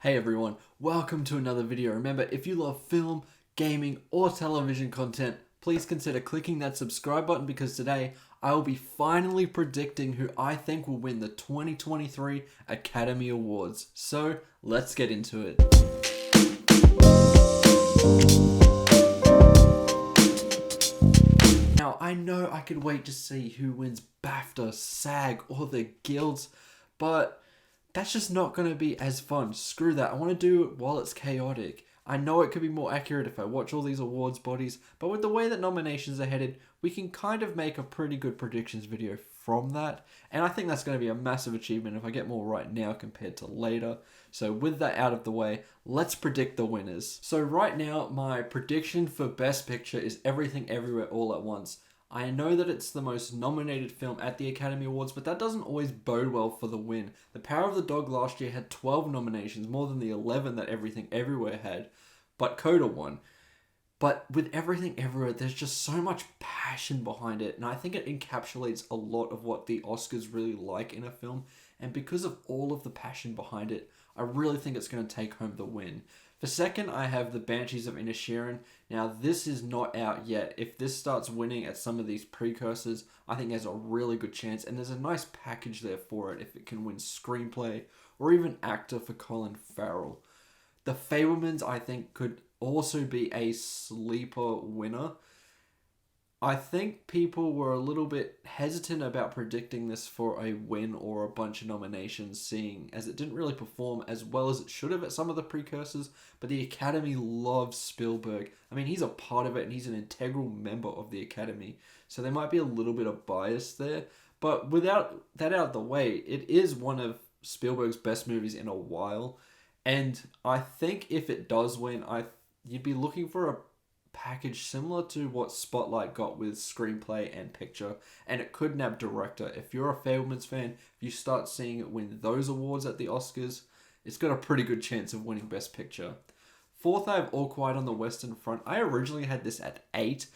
Hey everyone, welcome to another video. Remember, if you love film, gaming, or television content, please consider clicking that subscribe button because today I will be finally predicting who I think will win the 2023 Academy Awards. So, let's get into it. Now, I know I could wait to see who wins BAFTA, SAG, or the Guilds, but that's just not going to be as fun. Screw that. I want to do it while it's chaotic. I know it could be more accurate if I watch all these awards bodies, but with the way that nominations are headed, we can kind of make a pretty good predictions video from that. And I think that's going to be a massive achievement if I get more right now compared to later. So with that out of the way, let's predict the winners. So right now, my prediction for Best Picture is Everything Everywhere All at Once. I know that it's the most nominated film at the Academy Awards, but that doesn't always bode well for the win. The Power of the Dog last year had 12 nominations, more than the 11 that Everything Everywhere had, but Coda won. But with Everything Everywhere, there's just so much passion behind it, and I think it encapsulates a lot of what the Oscars really like in a film, and because of all of the passion behind it, I really think it's going to take home the win. For second, I have The Banshees of Inisherin. Now, this is not out yet. If this starts winning at some of these precursors, I think there's a really good chance, and there's a nice package there for it if it can win Screenplay or even Actor for Colin Farrell. The Fabelmans, I think, could also be a sleeper winner. I think people were a little bit hesitant about predicting this for a win or a bunch of nominations, seeing as it didn't really perform as well as it should have at some of the precursors, but the Academy loves Spielberg. I mean, he's a part of it and he's an integral member of the Academy, so there might be a little bit of bias there, but without that out of the way, it is one of Spielberg's best movies in a while, and I think if it does win, you'd be looking for a package similar to what Spotlight got with Screenplay and Picture, and it could nab Director. If you're a Fabelmans fan, if you start seeing it win those awards at the Oscars, it's got a pretty good chance of winning Best Picture. Fourth, I have All Quiet on the Western Front. I originally had this at 8,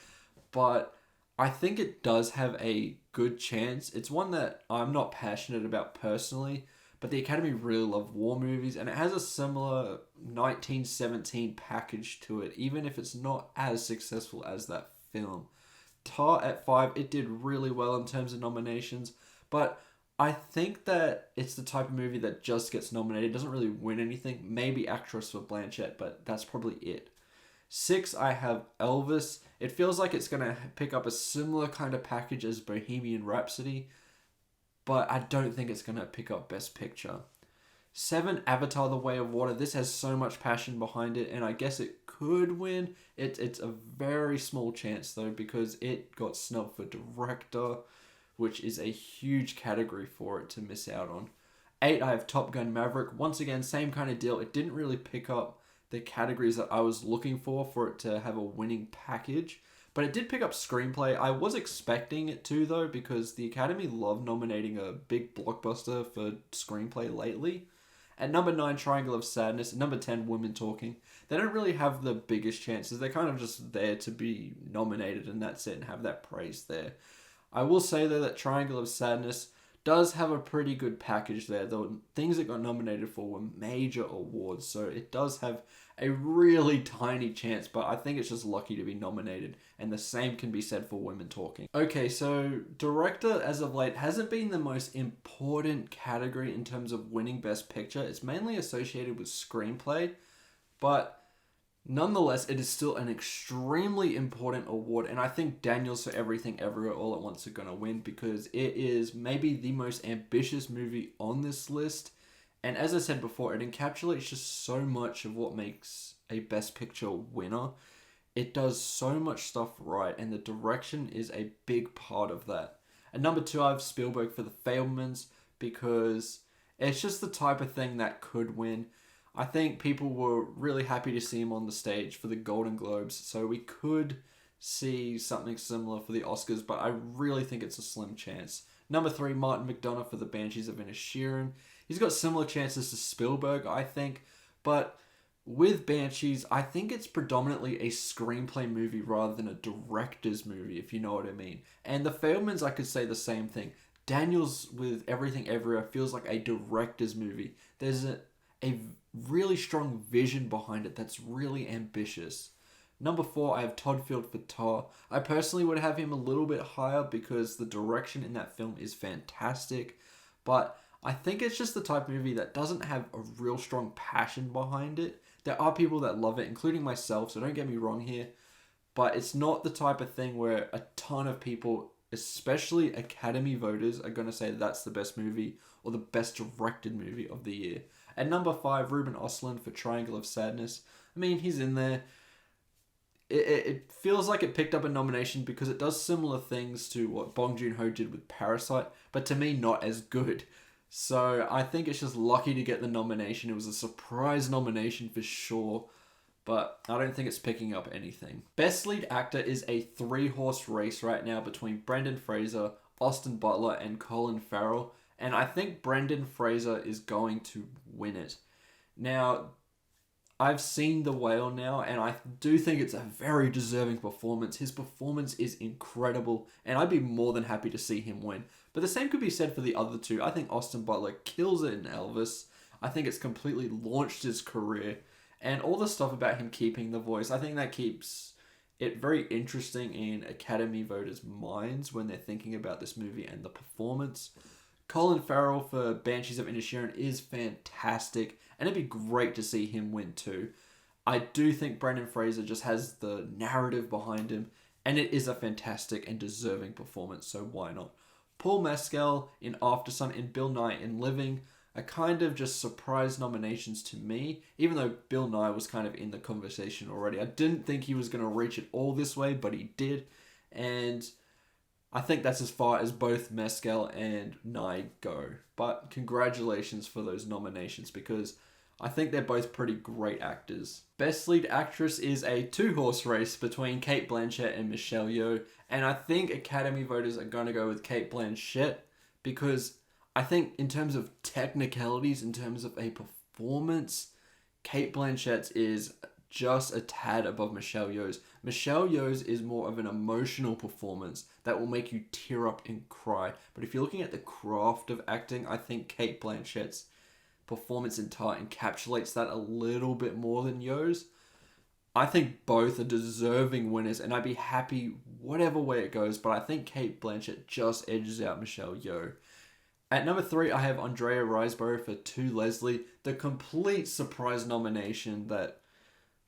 but I think it does have a good chance. It's one that I'm not passionate about personally, but the Academy really love war movies, and it has a similar 1917 package to it, even if it's not as successful as that film. Tar at 5, it did really well in terms of nominations, but I think that it's the type of movie that just gets nominated. It doesn't really win anything. Maybe actress for Blanchett, but that's probably it. 6, I have Elvis. It feels like it's going to pick up a similar kind of package as Bohemian Rhapsody, but I don't think it's going to pick up Best Picture. 7, Avatar: The Way of Water. This has so much passion behind it, and I guess it could win. It's a very small chance, though, because it got snubbed for Director, which is a huge category for it to miss out on. 8, I have Top Gun: Maverick. Once again, same kind of deal. It didn't really pick up the categories that I was looking for it to have a winning package. But it did pick up Screenplay. I was expecting it to, though, because the Academy loved nominating a big blockbuster for Screenplay lately. At number 9, Triangle of Sadness. At number 10, Women Talking. They don't really have the biggest chances. They're kind of just there to be nominated, and that's it, and have that praise there. I will say, though, that Triangle of Sadness does have a pretty good package there. The things it got nominated for were major awards, so it does have a really tiny chance, but I think it's just lucky to be nominated, and the same can be said for Women Talking. Okay, so Director, as of late, hasn't been the most important category in terms of winning Best Picture. It's mainly associated with Screenplay, but nonetheless, it is still an extremely important award, and I think Daniels for Everything Everywhere All at Once are going to win because it is maybe the most ambitious movie on this list. And as I said before, it encapsulates just so much of what makes a Best Picture winner. It does so much stuff right, and the direction is a big part of that. At number 2, I have Spielberg for The Fabelmans because it's just the type of thing that could win. I think people were really happy to see him on the stage for the Golden Globes, so we could see something similar for the Oscars, but I really think it's a slim chance. Number 3, Martin McDonagh for The Banshees of Inisherin. He's got similar chances to Spielberg, I think, but with Banshees, I think it's predominantly a screenplay movie rather than a director's movie, if you know what I mean. And The Fabelmans, I could say the same thing. Daniels with Everything Everywhere feels like a director's movie. There's a really strong vision behind it that's really ambitious. Number 4, I have Todd Field for Tar. I personally would have him a little bit higher because the direction in that film is fantastic. But I think it's just the type of movie that doesn't have a real strong passion behind it. There are people that love it, including myself, so don't get me wrong here. But it's not the type of thing where a ton of people, especially Academy voters, are going to say that's the best movie or the best directed movie of the year. At number 5, Ruben Östlund for Triangle of Sadness. I mean, he's in there. It feels like it picked up a nomination because it does similar things to what Bong Joon-ho did with Parasite, but to me, not as good. So I think it's just lucky to get the nomination. It was a surprise nomination for sure, but I don't think it's picking up anything. Best Lead Actor is a 3-horse race right now between Brendan Fraser, Austin Butler, and Colin Farrell, and I think Brendan Fraser is going to win it. Now, I've seen The Whale now, and I do think it's a very deserving performance. His performance is incredible, and I'd be more than happy to see him win. But the same could be said for the other two. I think Austin Butler kills it in Elvis. I think it's completely launched his career. And all the stuff about him keeping the voice, I think that keeps it very interesting in Academy voters' minds when they're thinking about this movie and the performance. Colin Farrell for Banshees of Inisherin is fantastic, and it'd be great to see him win too. I do think Brendan Fraser just has the narrative behind him, and it is a fantastic and deserving performance, so why not? Paul Mescal in Aftersun and Bill Nye in Living are kind of just surprise nominations to me, even though Bill Nye was kind of in the conversation already. I didn't think he was going to reach it all this way, but he did, and I think that's as far as both Mescal and Nye go. But congratulations for those nominations because I think they're both pretty great actors. Best Lead Actress is a 2-horse race between Cate Blanchett and Michelle Yeoh. And I think Academy voters are going to go with Cate Blanchett because I think in terms of technicalities, in terms of a performance, Cate Blanchett's is just a tad above Michelle Yeoh's. Michelle Yeoh's is more of an emotional performance that will make you tear up and cry. But if you're looking at the craft of acting, I think Cate Blanchett's performance in Tar encapsulates that a little bit more than Yeoh's. I think both are deserving winners, and I'd be happy whatever way it goes, but I think Cate Blanchett just edges out Michelle Yeoh. At number 3, I have Andrea Riseborough for To Leslie, the complete surprise nomination that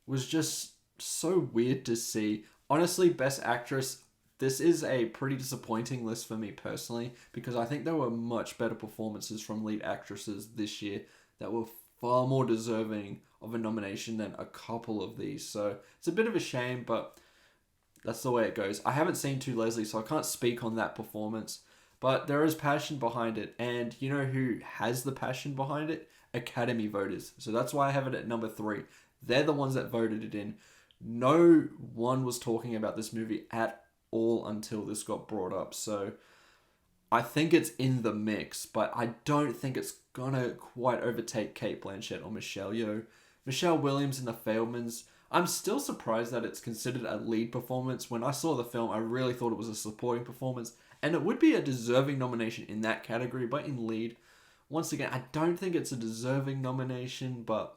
was just so weird to see. Honestly, Best Actress, this is a pretty disappointing list for me personally because I think there were much better performances from lead actresses this year that were far more deserving of a nomination than a couple of these. So it's a bit of a shame, but that's the way it goes. I haven't seen To Leslie, so I can't speak on that performance, but there is passion behind it. And you know who has the passion behind it? Academy voters. So that's why I have it at number 3. They're the ones that voted it in. No one was talking about this movie at all until this got brought up. So I think it's in the mix, but I don't think it's gonna quite overtake Cate Blanchett or Michelle Yeoh. Michelle Williams in The Fabelmans, I'm still surprised that it's considered a lead performance. When I saw the film, I really thought it was a supporting performance, and it would be a deserving nomination in that category, but in lead, once again, I don't think it's a deserving nomination, but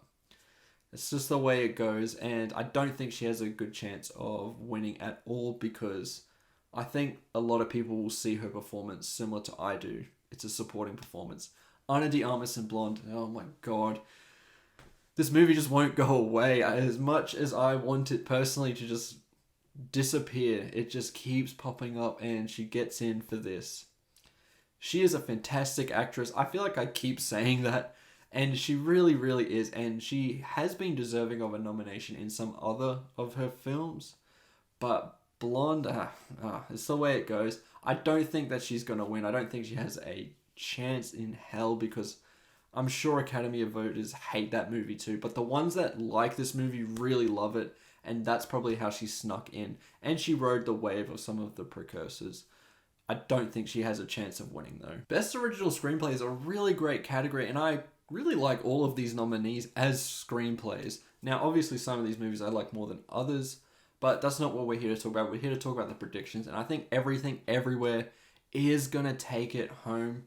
it's just the way it goes, and I don't think she has a good chance of winning at all because I think a lot of people will see her performance similar to I do. It's a supporting performance. Ana de Armas in Blonde, oh my god. This movie just won't go away. As much as I want it personally to just disappear, it just keeps popping up and she gets in for this. She is a fantastic actress. I feel like I keep saying that. And she really, really is. And she has been deserving of a nomination in some other of her films. But Blonde, it's the way it goes. I don't think that she's going to win. I don't think she has a chance in hell because I'm sure Academy of voters hate that movie too. But the ones that like this movie really love it. And that's probably how she snuck in. And she rode the wave of some of the precursors. I don't think she has a chance of winning though. Best Original Screenplay is a really great category. And I really like all of these nominees as screenplays. Now, obviously, some of these movies I like more than others, but that's not what we're here to talk about. We're here to talk about the predictions, and I think Everything, Everywhere is going to take it home.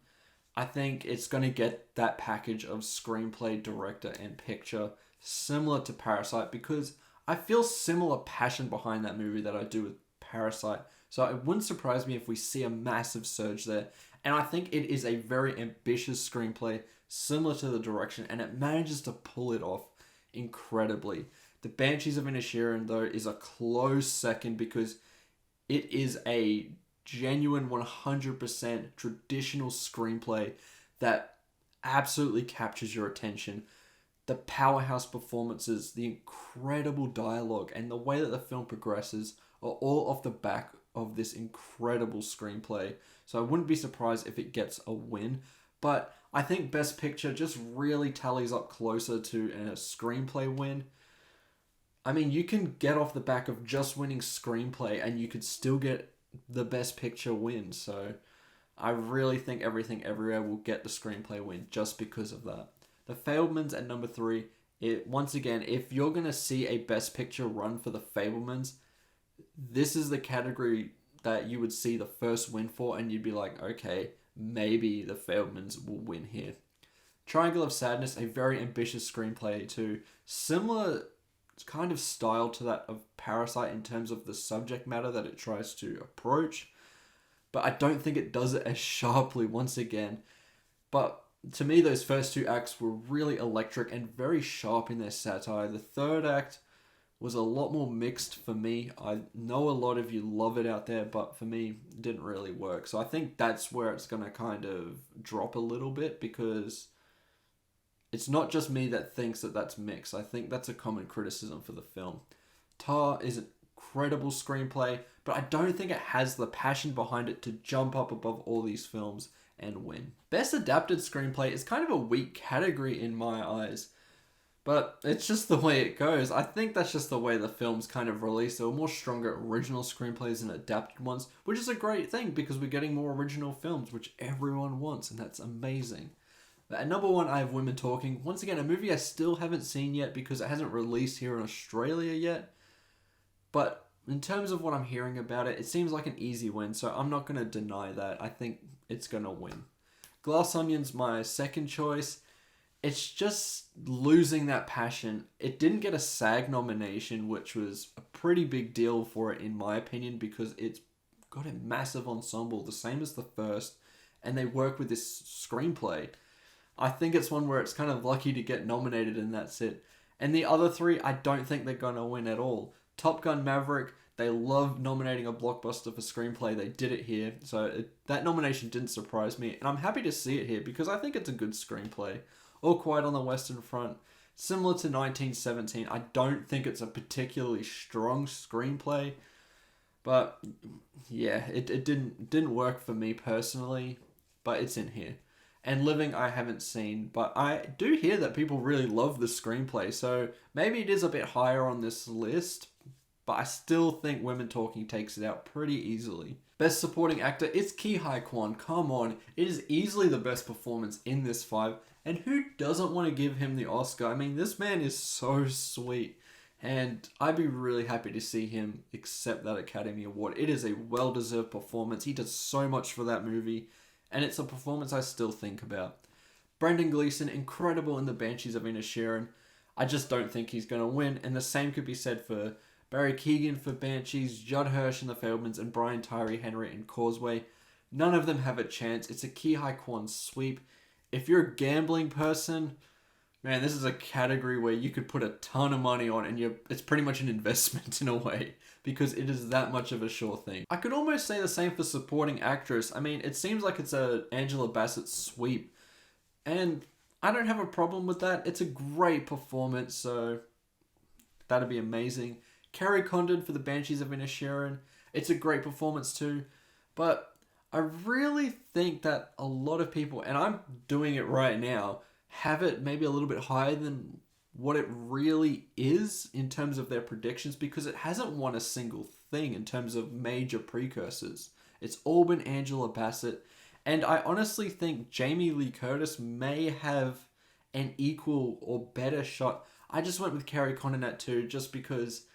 I think it's going to get that package of screenplay, director, and picture similar to Parasite because I feel similar passion behind that movie that I do with Parasite. So it wouldn't surprise me if we see a massive surge there. And I think it is a very ambitious screenplay, similar to the direction, and it manages to pull it off incredibly. The Banshees of Inisherin, though, is a close second because it is a genuine 100% traditional screenplay that absolutely captures your attention. The powerhouse performances, the incredible dialogue, and the way that the film progresses are all off the back of this incredible screenplay. So I wouldn't be surprised if it gets a win. But I think Best Picture just really tallies up closer to a screenplay win. I mean, you can get off the back of just winning screenplay and you could still get the Best Picture win. So I really think Everything Everywhere will get the screenplay win just because of that. The Fabelmans at number 3. Once again, if you're going to see a Best Picture run for the Fabelmans, this is the category that you would see the first win for, and you'd be like, okay, maybe the Fabelmans will win here. Triangle of Sadness, a very ambitious screenplay too. Similar kind of style to that of Parasite in terms of the subject matter that it tries to approach, but I don't think it does it as sharply once again. But to me, those first two acts were really electric and very sharp in their satire. The third act was a lot more mixed for me. I know a lot of you love it out there, but for me, it didn't really work. So I think that's where it's going to kind of drop a little bit because it's not just me that thinks that that's mixed. I think that's a common criticism for the film. Tar is an incredible screenplay, but I don't think it has the passion behind it to jump up above all these films and win. Best Adapted Screenplay is kind of a weak category in my eyes, but it's just the way it goes. I think that's just the way the film's kind of released. There were more stronger original screenplays than adapted ones, which is a great thing because we're getting more original films, which everyone wants, and that's amazing. At number 1, I have Women Talking. Once again, a movie I still haven't seen yet because it hasn't released here in Australia yet. But in terms of what I'm hearing about it, it seems like an easy win, so I'm not going to deny that. I think it's going to win. Glass Onion's my second choice. It's just losing that passion. It didn't get a SAG nomination, which was a pretty big deal for it in my opinion because it's got a massive ensemble, the same as the first, and they work with this screenplay. I think it's one where it's kind of lucky to get nominated and that's it. And the other 3, I don't think they're going to win at all. Top Gun Maverick, they love nominating a blockbuster for screenplay. They did it here. So that nomination didn't surprise me. And I'm happy to see it here because I think it's a good screenplay. All Quiet on the Western Front, similar to 1917. I don't think it's a particularly strong screenplay. But yeah, it didn't work for me personally. But it's in here. And Living, I haven't seen, but I do hear that people really love the screenplay, so maybe it is a bit higher on this list, but I still think Women Talking takes it out pretty easily. Best Supporting Actor, it's Ki Hai Kwan. Come on, it is easily the best performance in this 5, and who doesn't want to give him the Oscar? I mean, this man is so sweet, and I'd be really happy to see him accept that Academy Award. It is a well-deserved performance. He does so much for that movie. And it's a performance I still think about. Brendan Gleeson, incredible in The Banshees of Inisherin. I just don't think he's going to win. And the same could be said for Barry Keoghan for Banshees, Judd Hirsch in The Fabelmans, and Brian Tyree Henry in Causeway. None of them have a chance. It's a Ki Hai Kwan sweep. If you're a gambling person, man, this is a category where you could put a ton of money on and it's pretty much an investment in a way because it is that much of a sure thing. I could almost say the same for Supporting Actress. I mean, it seems like it's a Angela Bassett sweep and I don't have a problem with that. It's a great performance, so that'd be amazing. Carrie Condon for The Banshees of Inisherin. It's a great performance too, but I really think that a lot of people, and I'm doing it right now, have it maybe a little bit higher than what it really is in terms of their predictions because it hasn't won a single thing in terms of major precursors. It's all been Angela Bassett. And I honestly think Jamie Lee Curtis may have an equal or better shot. I just went with Carrie Condon at 2 just because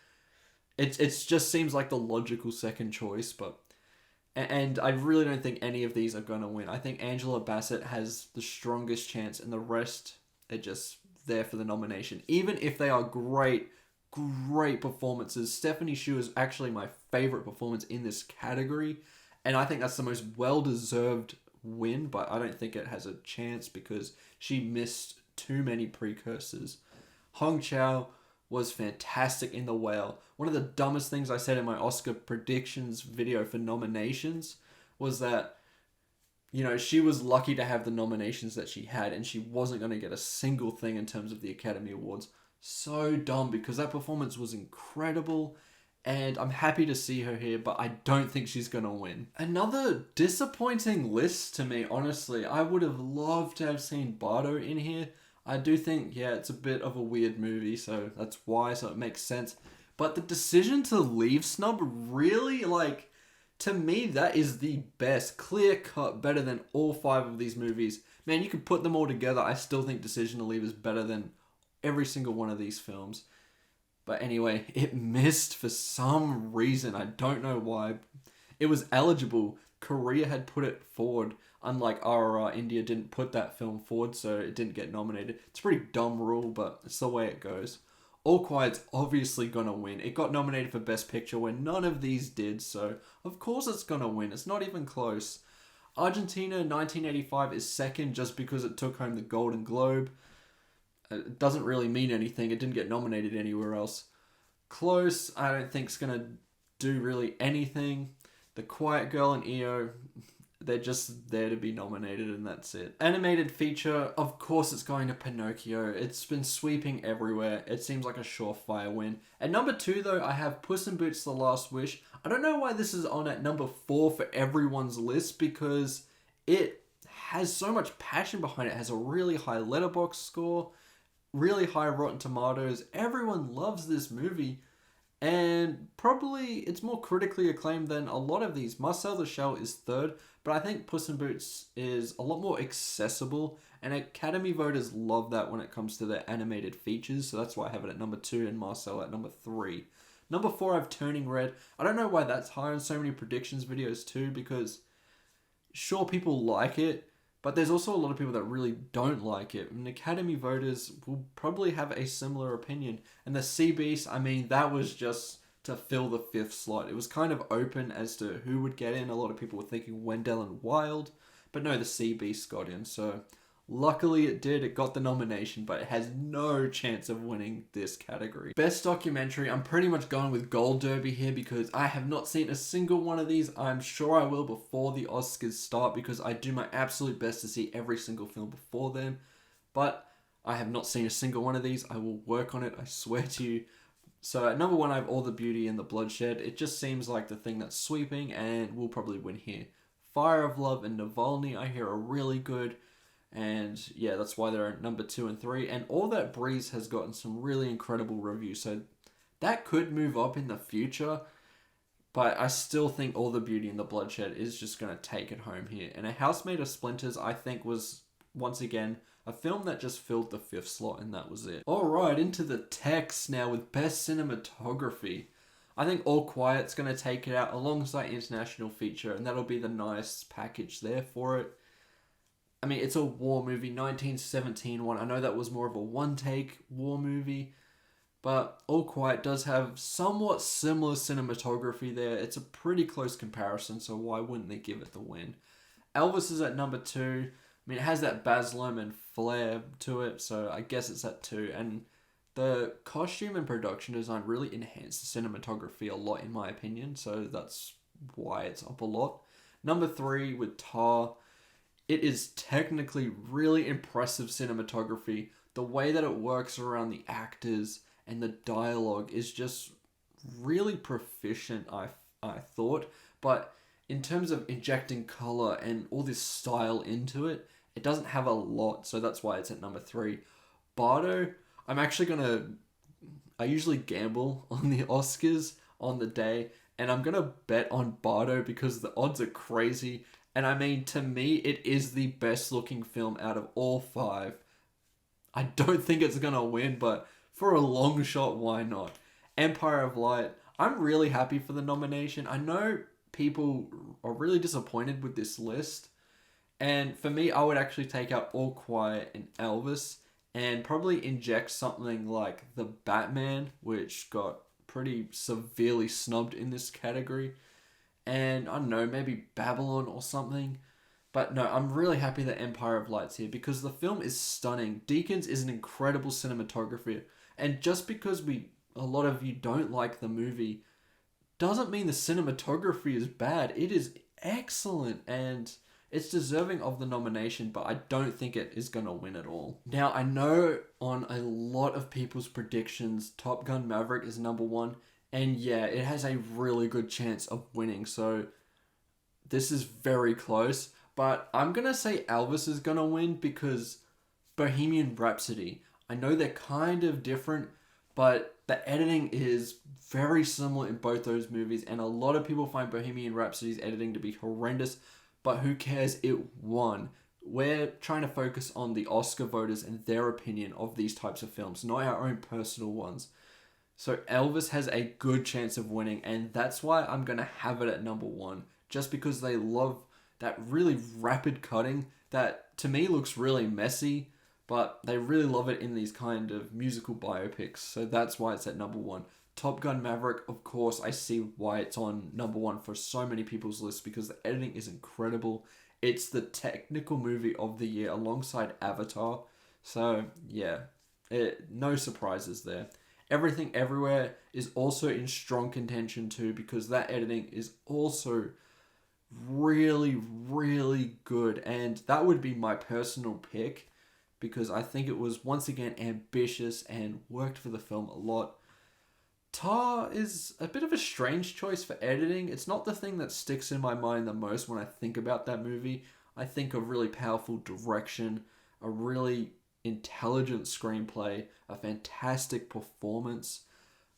it's just seems like the logical second choice. But And I really don't think any of these are going to win. I think Angela Bassett has the strongest chance, and the rest are just there for the nomination. Even if they are great, great performances. Stephanie Hsu is actually my favorite performance in this category, and I think that's the most well-deserved win, but I don't think it has a chance because she missed too many precursors. Hong Chow was fantastic in The Whale. One of the dumbest things I said in my Oscar predictions video for nominations was that, you know, she was lucky to have the nominations that she had, and she wasn't going to get a single thing in terms of the Academy Awards. So dumb, because that performance was incredible, and I'm happy to see her here, but I don't think she's going to win. Another disappointing list to me, honestly. I would have loved to have seen Bardo in here. I do think, yeah, it's a bit of a weird movie, so that's why, so it makes sense. But the decision to leave snub really, like, to me, that is the best. Clear cut, better than all 5 of these movies. Man, you could put them all together. I still think Decision to Leave is better than every single one of these films. But anyway, it missed for some reason. I don't know why. It was eligible. Korea had put it forward. Unlike RRR, India didn't put that film forward, so it didn't get nominated. It's a pretty dumb rule, but it's the way it goes. All Quiet's obviously gonna win. It got nominated for Best Picture when none of these did, so of course it's gonna win. It's not even close. Argentina 1985 is second just because it took home the Golden Globe. It doesn't really mean anything. It didn't get nominated anywhere else. Close, I don't think it's gonna do really anything. The Quiet Girl and EO, they're just there to be nominated, and that's it. Animated feature, of course it's going to Pinocchio. It's been sweeping everywhere. It seems like a surefire win. At number 2 though, I have Puss in Boots: The Last Wish. I don't know why this is on at number 4 for everyone's list, because it has so much passion behind it. It has a really high Letterboxd score, really high Rotten Tomatoes. Everyone loves this movie. And probably it's more critically acclaimed than a lot of these. Marcel the Shell is third, but I think Puss in Boots is a lot more accessible, and Academy voters love that when it comes to their animated features, so that's why I have it at number 2 and Marcel at number 3. Number 4, I have Turning Red. I don't know why that's high on so many predictions videos too, because sure, people like it, but there's also a lot of people that really don't like it. And Academy voters will probably have a similar opinion. And the Sea Beast, I mean, that was just to fill the 5th slot. It was kind of open as to who would get in. A lot of people were thinking Wendell and Wild. But no, the Sea Beast got in. So luckily it did. It got the nomination, but it has no chance of winning this category. Best documentary, I'm pretty much going with Gold Derby here because I have not seen a single one of these. I'm sure I will before the Oscars start because I do my absolute best to see every single film before then. But I have not seen a single one of these. I will work on it, I swear to you. So at number 1, I have All the Beauty and the Bloodshed. It just seems like the thing that's sweeping and will probably win here. Fire of Love and Navalny, I hear, are really good. And yeah, that's why they're at number 2 and 3. And All That Breeze has gotten some really incredible reviews. So that could move up in the future. But I still think All the Beauty and the Bloodshed is just going to take it home here. And A House Made of Splinters, I think, was, once again, a film that just filled the 5th slot, and that was it. Alright, into the text now with Best Cinematography. I think All Quiet's going to take it out alongside International Feature, and that'll be the nice package there for it. I mean, it's a war movie, 1917 one. I know that was more of a one-take war movie, but All Quiet does have somewhat similar cinematography there. It's a pretty close comparison, so why wouldn't they give it the win? Elvis is at number 2. I mean, it has that Baz Luhrmann flair to it, so I guess it's at 2. And the costume and production design really enhanced the cinematography a lot, in my opinion, so that's why it's up a lot. Number 3 with Tar. It is technically really impressive cinematography. The way that it works around the actors and the dialogue is just really proficient, I thought. But in terms of injecting color and all this style into it, it doesn't have a lot, so that's why it's at number 3. Bardo, I usually gamble on the Oscars on the day, and I'm going to bet on Bardo because the odds are crazy. And I mean, to me, it is the best looking film out of all 5. I don't think it's going to win, but for a long shot, why not? Empire of Light, I'm really happy for the nomination. I know people are really disappointed with this list. And for me, I would actually take out All Quiet and Elvis and probably inject something like The Batman, which got pretty severely snubbed in this category. And I don't know, maybe Babylon or something. But no, I'm really happy that Empire of Light's here because the film is stunning. Deakins is an incredible cinematographer. And just because a lot of you don't like the movie doesn't mean the cinematography is bad. It is excellent and it's deserving of the nomination, but I don't think it is going to win at all. Now, I know on a lot of people's predictions, Top Gun Maverick is number one. And yeah, it has a really good chance of winning. So this is very close. But I'm going to say Elvis is going to win because Bohemian Rhapsody. I know they're kind of different, but the editing is very similar in both those movies. And a lot of people find Bohemian Rhapsody's editing to be horrendous. But who cares? It won. We're trying to focus on the Oscar voters and their opinion of these types of films, not our own personal ones. So Elvis has a good chance of winning. And that's why I'm going to have it at number one. Just because they love that really rapid cutting that to me looks really messy, but they really love it in these kind of musical biopics. So that's why it's at number one. Top Gun Maverick, of course, I see why it's on number one for so many people's lists because the editing is incredible. It's the technical movie of the year alongside Avatar. So yeah, no surprises there. Everything Everywhere is also in strong contention too because that editing is also really, really good. And that would be my personal pick because I think it was once again ambitious and worked for the film a lot. Tar is a bit of a strange choice for editing. It's not the thing that sticks in my mind the most when I think about that movie. I think of really powerful direction, a really intelligent screenplay, a fantastic performance.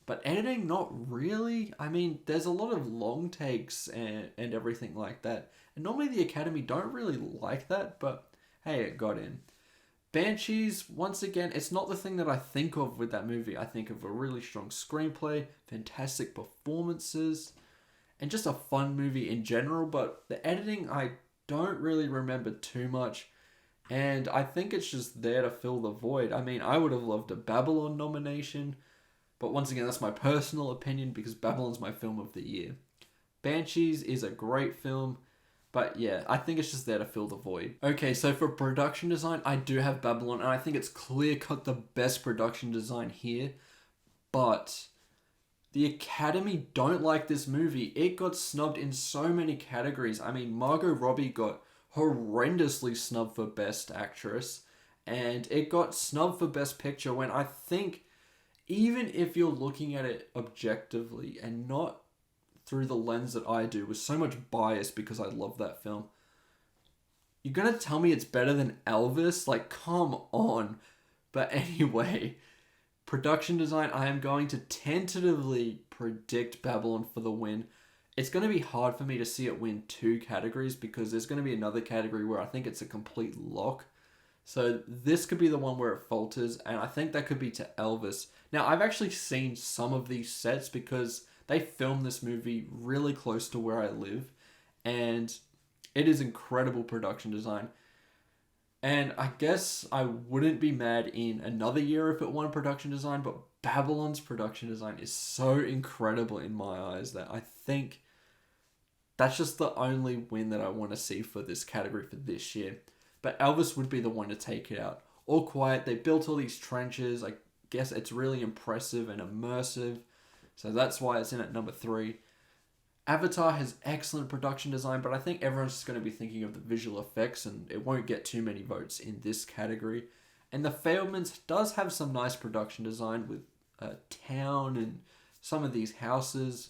But editing, not really. I mean, there's a lot of long takes and everything like that. And normally the Academy don't really like that, but hey, it got in. Banshees, once again, it's not the thing that I think of with that movie. I think of a really strong screenplay, fantastic performances, and just a fun movie in general. But the editing, I don't really remember too much. And I think it's just there to fill the void. I mean, I would have loved a Babylon nomination. But once again, that's my personal opinion because Babylon's my film of the year. Banshees is a great film. But yeah, I think it's just there to fill the void. Okay, so for production design, I do have Babylon. And I think it's clear-cut the best production design here. But the Academy don't like this movie. It got snubbed in so many categories. I mean, Margot Robbie got horrendously snubbed for Best Actress. And it got snubbed for Best Picture when I think even if you're looking at it objectively and not through the lens that I do with so much bias because I love that film, you're going to tell me it's better than Elvis? Like, come on. But anyway, production design, I am going to tentatively predict Babylon for the win. It's going to be hard for me to see it win two categories because there's going to be another category where I think it's a complete lock. So this could be the one where it falters, and I think that could be to Elvis. Now, I've actually seen some of these sets because they filmed this movie really close to where I live, and it is incredible production design. And I guess I wouldn't be mad in another year if it won production design, but Babylon's production design is so incredible in my eyes that I think that's just the only win that I want to see for this category for this year. But Elvis would be the one to take it out. All Quiet, they built all these trenches. I guess it's really impressive and immersive. So that's why it's in at number 3. Avatar has excellent production design, but I think everyone's just going to be thinking of the visual effects and it won't get too many votes in this category. And The Fabelmans does have some nice production design with a town and some of these houses,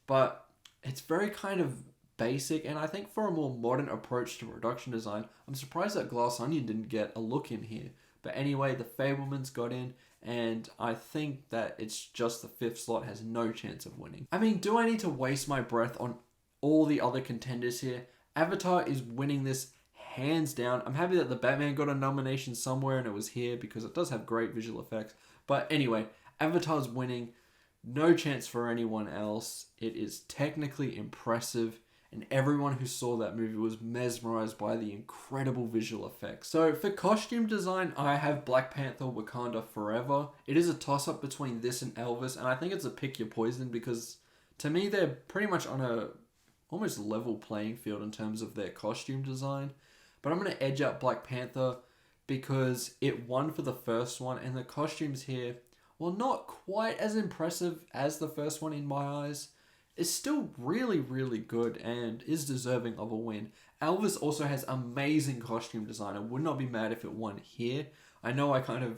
but it's very kind of basic, and I think for a more modern approach to production design, I'm surprised that Glass Onion didn't get a look in here. But anyway, The Fabelmans got in, and I think that it's just the 5th slot has no chance of winning. I mean, do I need to waste my breath on all the other contenders here? Avatar is winning this hands down. I'm happy that The Batman got a nomination somewhere and it was here because it does have great visual effects. But anyway, Avatar's winning. No chance for anyone else. It is technically impressive, and everyone who saw that movie was mesmerized by the incredible visual effects. So for costume design, I have Black Panther Wakanda Forever. It is a toss-up between this and Elvis, and I think it's a pick your poison because to me they're pretty much on a almost level playing field in terms of their costume design. But I'm going to edge out Black Panther because it won for the first one, and the costumes here, while not quite as impressive as the first one in my eyes, is still really, really good and is deserving of a win. Elvis also has amazing costume design. I would not be mad if it won here. I know I kind of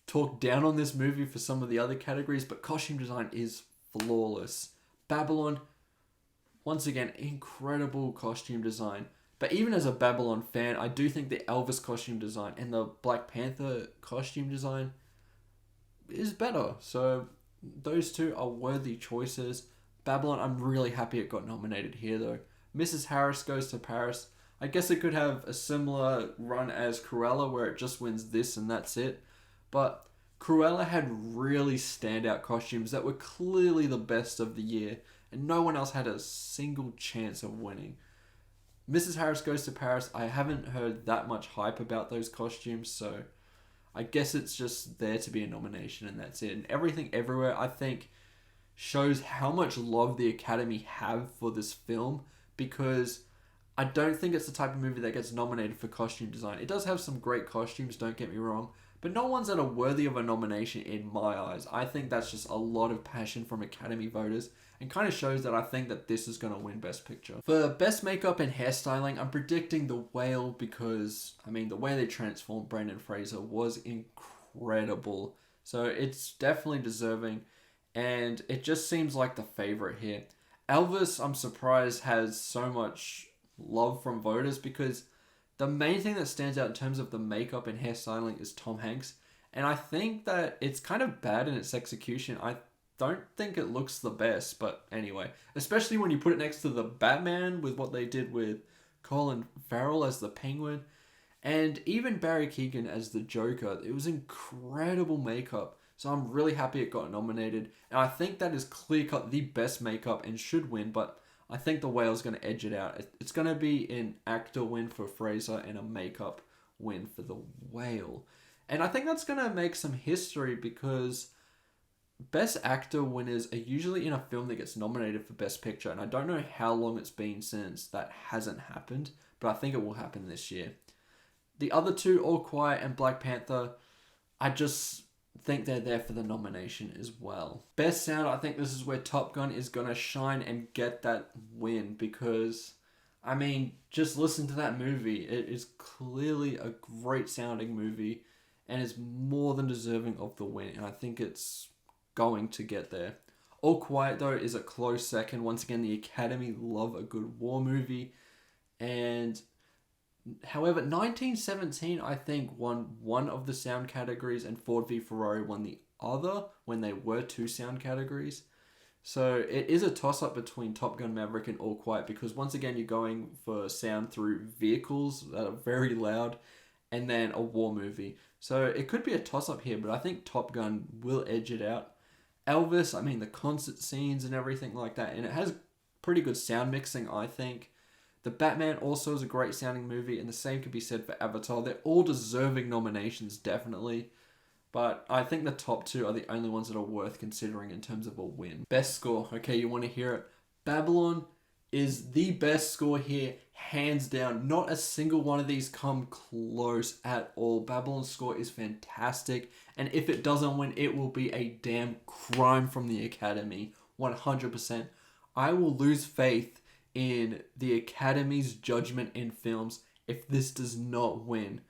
talked down on this movie for some of the other categories, but costume design is flawless. Babylon, once again, incredible costume design. But even as a Babylon fan, I do think the Elvis costume design and the Black Panther costume design is better. So those two are worthy choices. Babylon, I'm really happy it got nominated here though. Mrs. Harris Goes to Paris. I guess it could have a similar run as Cruella where it just wins this and that's it. But Cruella had really standout costumes that were clearly the best of the year, and no one else had a single chance of winning. Mrs. Harris Goes to Paris, I haven't heard that much hype about those costumes, so I guess it's just there to be a nomination and that's it. And Everything Everywhere, I think, shows how much love the Academy have for this film, because I don't think it's the type of movie that gets nominated for costume design. It does have some great costumes, don't get me wrong, but no one's that are worthy of a nomination in my eyes. I think that's just a lot of passion from Academy voters and kind of shows that I think that this is going to win Best Picture. For Best Makeup and Hairstyling, I'm predicting The Whale because, I mean, the way they transformed Brendan Fraser was incredible. So it's definitely deserving, and it just seems like the favorite here. Elvis, I'm surprised, has so much love from voters because the main thing that stands out in terms of the makeup and hairstyling is Tom Hanks. And I think that it's kind of bad in its execution. I don't think it looks the best, but anyway. Especially when you put it next to the Batman with what they did with Colin Farrell as the Penguin. And even Barry Keoghan as the Joker. It was incredible makeup. So I'm really happy it got nominated. And I think that is clear-cut the best makeup and should win, but I think The Whale's going to edge it out. It's going to be an actor win for Fraser and a makeup win for The Whale. And I think that's going to make some history because Best Actor winners are usually in a film that gets nominated for Best Picture. And I don't know how long it's been since that hasn't happened, but I think it will happen this year. The other two, All Quiet and Black Panther, I just think they're there for the nomination as well. Best Sound, I think this is where Top Gun is going to shine and get that win because, I mean, just listen to that movie. It is clearly a great sounding movie and is more than deserving of the win, and I think it's going to get there. All Quiet, though, is a close second. Once again, the Academy love a good war movie, and however, 1917, I think, won one of the sound categories and Ford v Ferrari won the other when they were two sound categories. So it is a toss-up between Top Gun Maverick and All Quiet because once again, you're going for sound through vehicles that are very loud and then a war movie. So it could be a toss-up here, but I think Top Gun will edge it out. Elvis, I mean, the concert scenes and everything like that, and it has pretty good sound mixing, I think. The Batman also is a great sounding movie, and the same could be said for Avatar. They're all deserving nominations, definitely. But I think the top two are the only ones that are worth considering in terms of a win. Best score. Okay, you want to hear it? Babylon is the best score here, hands down. Not a single one of these come close at all. Babylon's score is fantastic, and if it doesn't win, it will be a damn crime from the Academy. 100%. I will lose faith in the Academy's judgment in films if this does not win.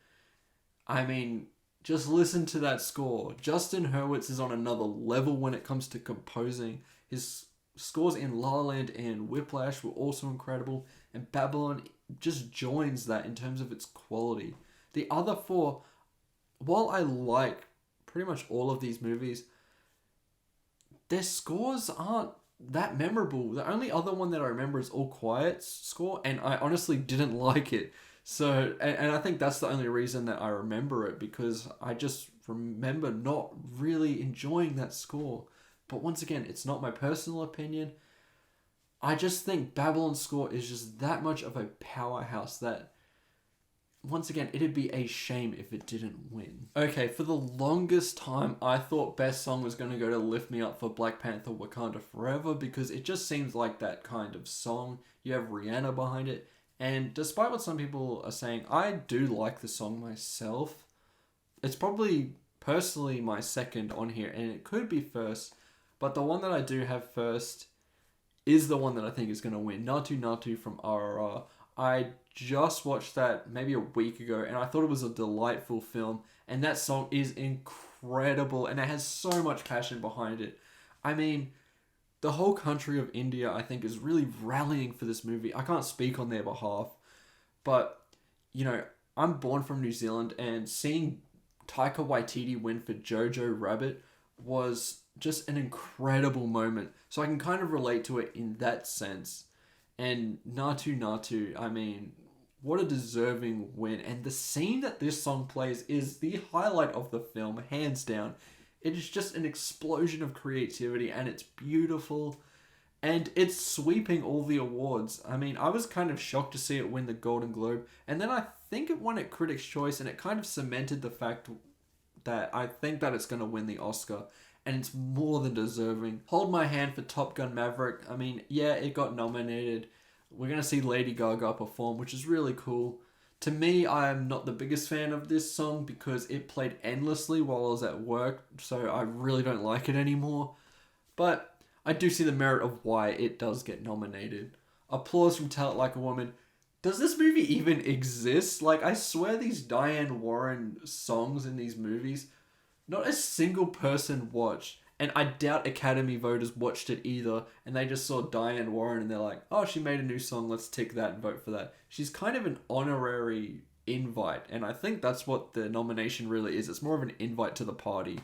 I mean, just listen to that score. Justin Hurwitz is on another level when it comes to composing. His scores in La La Land and Whiplash were also incredible, and Babylon just joins that in terms of its quality. The other four, while I like pretty much all of these movies, their scores aren't that memorable. The only other one that I remember is All Quiet's score, and I honestly didn't like it. So, and I think that's the only reason that I remember it, because I just remember not really enjoying that score. But once again, it's not my personal opinion. I just think Babylon's score is just that much of a powerhouse that, once again, it'd be a shame if it didn't win. Okay, for the longest time, I thought Best Song was going to go to Lift Me Up for Black Panther Wakanda Forever, because it just seems like that kind of song. You have Rihanna behind it. And despite what some people are saying, I do like the song myself. It's probably personally my second on here, and it could be first. But the one that I do have first is the one that I think is going to win. Natu Natu from RRR. I just watched that maybe a week ago, and I thought it was a delightful film. And that song is incredible, and it has so much passion behind it. I mean, the whole country of India, I think, is really rallying for this movie. I can't speak on their behalf, but, you know, I'm born from New Zealand, and seeing Taika Waititi win for Jojo Rabbit was just an incredible moment. So I can kind of relate to it in that sense. And Natu Natu, I mean, what a deserving win. And the scene that this song plays is the highlight of the film, hands down. It is just an explosion of creativity, and it's beautiful. And it's sweeping all the awards. I mean, I was kind of shocked to see it win the Golden Globe. And then I think it won at Critics' Choice, and it kind of cemented the fact that I think that it's going to win the Oscar. And it's more than deserving. Hold My Hand for Top Gun Maverick. I mean, yeah, it got nominated. We're going to see Lady Gaga perform, which is really cool. To me, I am not the biggest fan of this song because it played endlessly while I was at work, so I really don't like it anymore. But I do see the merit of why it does get nominated. Applause from Tell It Like a Woman. Does this movie even exist? Like, I swear these Diane Warren songs in these movies, not a single person watched. And I doubt Academy voters watched it either, and they just saw Diane Warren and they're like, oh, she made a new song, let's tick that and vote for that. She's kind of an honorary invite, and I think that's what the nomination really is. It's more of an invite to the party.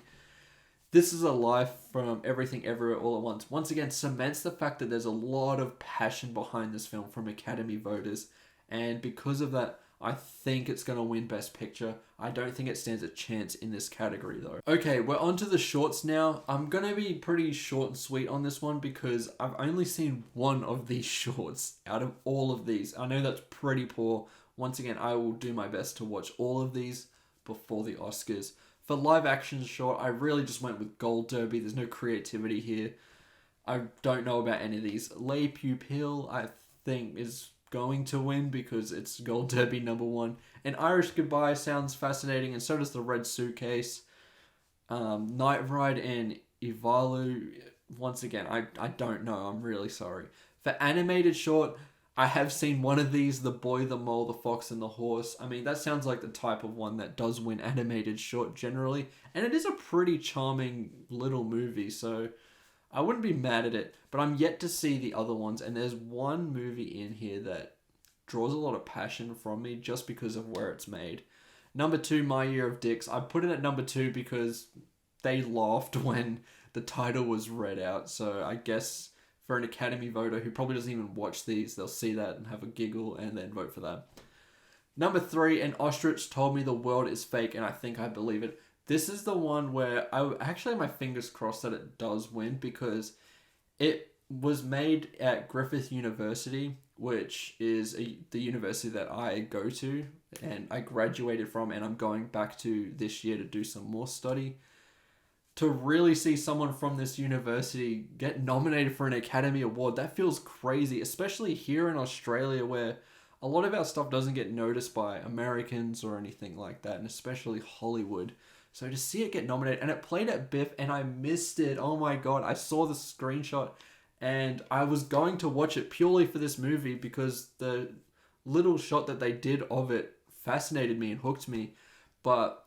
This Is a Life from Everything Everywhere All at Once. Once again, cements the fact that there's a lot of passion behind this film from Academy voters, and because of that, I think it's going to win Best Picture. I don't think it stands a chance in this category though. Okay, we're on to the shorts now. I'm going to be pretty short and sweet on this one because I've only seen one of these shorts out of all of these. I know that's pretty poor. Once again, I will do my best to watch all of these before the Oscars. For live action short, I really just went with Gold Derby. There's no creativity here. I don't know about any of these. Les Pupilles, I think, is going to win because it's Gold Derby #1. And Irish Goodbye sounds fascinating, and so does The Red Suitcase. Night Ride and Ivalu, once again, I don't know. I'm really sorry. For animated short, I have seen one of these, The Boy, the Mole, the Fox, and the Horse. I mean, that sounds like the type of one that does win animated short generally. And it is a pretty charming little movie, so I wouldn't be mad at it. But I'm yet to see the other ones, and there's one movie in here that draws a lot of passion from me just because of where it's made. #2, My Year of Dicks. I put it at #2 because they laughed when the title was read out. So I guess for an Academy voter who probably doesn't even watch these, they'll see that and have a giggle and then vote for that. #3, An Ostrich Told Me the World is Fake, and I Think I Believe It. This is the one where I actually have my fingers crossed that it does win because it was made at Griffith University, which is the university that I go to and I graduated from, and I'm going back to this year to do some more study. To really see someone from this university get nominated for an Academy Award, that feels crazy, especially here in Australia where a lot of our stuff doesn't get noticed by Americans or anything like that, and especially Hollywood. So to see it get nominated, and it played at BIFF and I missed it. Oh my god, I saw the screenshot and I was going to watch it purely for this movie because the little shot that they did of it fascinated me and hooked me. But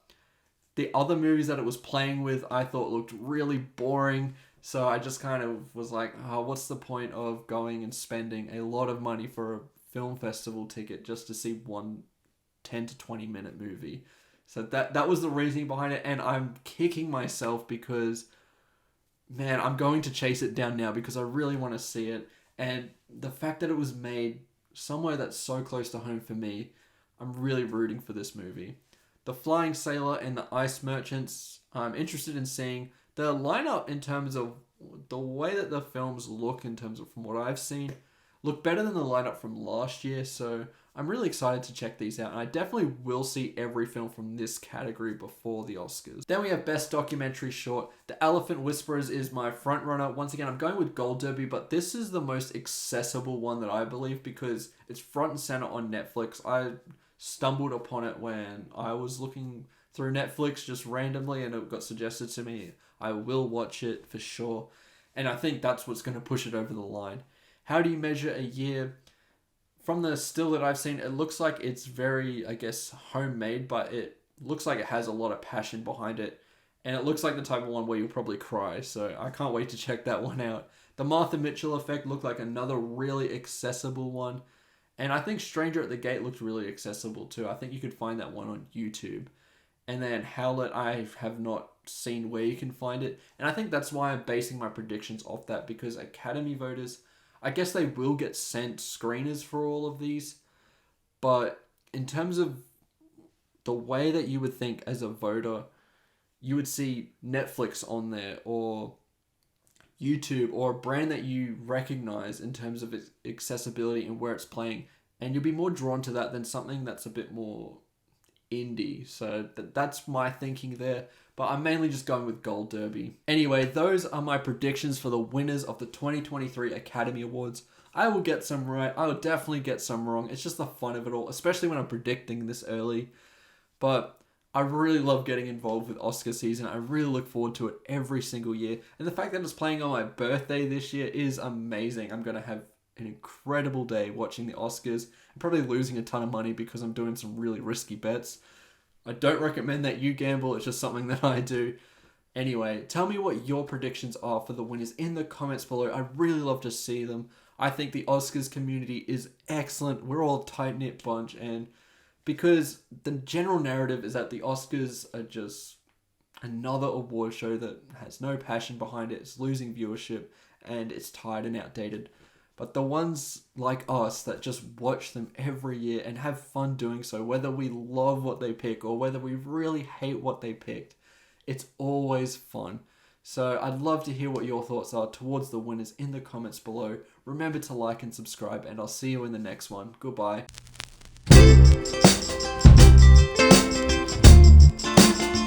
the other movies that it was playing with, I thought looked really boring. So I just kind of was like, oh, what's the point of going and spending a lot of money for a film festival ticket just to see one 10 to 20 minute movie? So that was the reasoning behind it. And I'm kicking myself because, man, I'm going to chase it down now because I really want to see it. And the fact that it was made somewhere that's so close to home for me, I'm really rooting for this movie. The Flying Sailor and The Ice Merchants, I'm interested in seeing. The lineup in terms of the way that the films look, in terms of from what I've seen, look better than the lineup from last year. So I'm really excited to check these out. And I definitely will see every film from this category before the Oscars. Then we have Best Documentary Short. The Elephant Whisperers is my front runner. Once again, I'm going with Gold Derby, but this is the most accessible one that I believe because it's front and center on Netflix. I stumbled upon it when I was looking through Netflix just randomly and it got suggested to me. I will watch it for sure. And I think that's what's going to push it over the line. How do you measure a year? From the still that I've seen, it looks like it's very, I guess, homemade, but it looks like it has a lot of passion behind it. And it looks like the type of one where you'll probably cry. So I can't wait to check that one out. The Martha Mitchell Effect looked like another really accessible one. And I think Stranger at the Gate looked really accessible too. I think you could find that one on YouTube. And then Howlet, I have not seen where you can find it. And I think that's why I'm basing my predictions off that, because Academy voters, I guess they will get sent screeners for all of these. But in terms of the way that you would think as a voter, you would see Netflix on there or YouTube or a brand that you recognize in terms of its accessibility and where it's playing. And you'll be more drawn to that than something that's a bit more indie. So that's my thinking there. But I'm mainly just going with Gold Derby. Anyway, those are my predictions for the winners of the 2023 Academy Awards. I will get some right. I will definitely get some wrong. It's just the fun of it all, especially when I'm predicting this early. But I really love getting involved with Oscar season. I really look forward to it every single year. And the fact that it's playing on my birthday this year is amazing. I'm going to have an incredible day watching the Oscars. I'm probably losing a ton of money because I'm doing some really risky bets. I don't recommend that you gamble. It's just something that I do. Anyway, tell me what your predictions are for the winners in the comments below. I really love to see them. I think the Oscars community is excellent. We're all a tight-knit bunch, and because the general narrative is that the Oscars are just another award show that has no passion behind it. It's losing viewership and it's tired and outdated. But the ones like us that just watch them every year and have fun doing so, whether we love what they pick or whether we really hate what they picked, it's always fun. So I'd love to hear what your thoughts are towards the winners in the comments below. Remember to like and subscribe, and I'll see you in the next one. Goodbye.